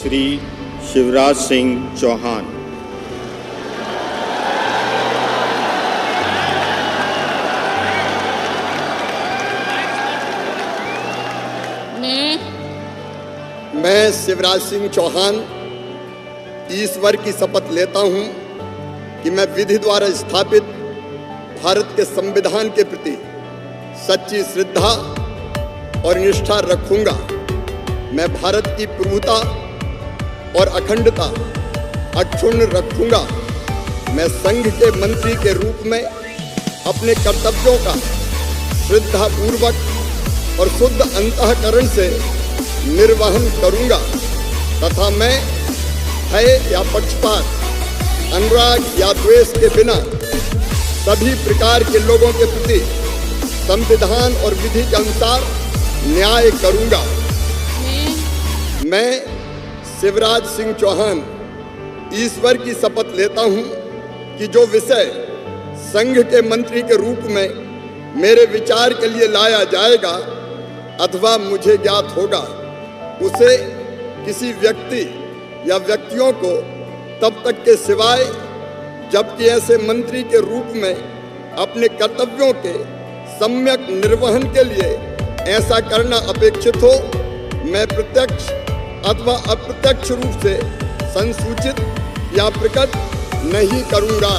श्री शिवराज सिंह चौहान। मैं शिवराज सिंह चौहान ईश्वर की शपथ लेता हूं कि मैं विधि द्वारा स्थापित भारत के संविधान के प्रति सच्ची श्रद्धा और निष्ठा रखूंगा। मैं भारत की प्रभुता और अखंडता अक्षुण्ण रखूंगा। मैं संघ के मंत्री के रूप में अपने कर्तव्यों का श्रद्धापूर्वक और शुद्ध अंतःकरण से निर्वहन करूंगा तथा मैं भय या पक्षपात, अनुराग या द्वेष के बिना सभी प्रकार के लोगों के प्रति संविधान और विधि के अनुसार न्याय करूंगा। मैं शिवराज सिंह चौहान ईश्वर की शपथ लेता हूं कि जो विषय संघ के मंत्री के रूप में मेरे विचार के लिए लाया जाएगा अथवा मुझे ज्ञात होगा, उसे किसी व्यक्ति या व्यक्तियों को तब तक के सिवाय जबकि ऐसे मंत्री के रूप में अपने कर्तव्यों के सम्यक निर्वहन के लिए ऐसा करना अपेक्षित हो, मैं प्रत्यक्ष अथवा अप्रत्यक्ष रूप से संसूचित या प्रकट नहीं करूंगा।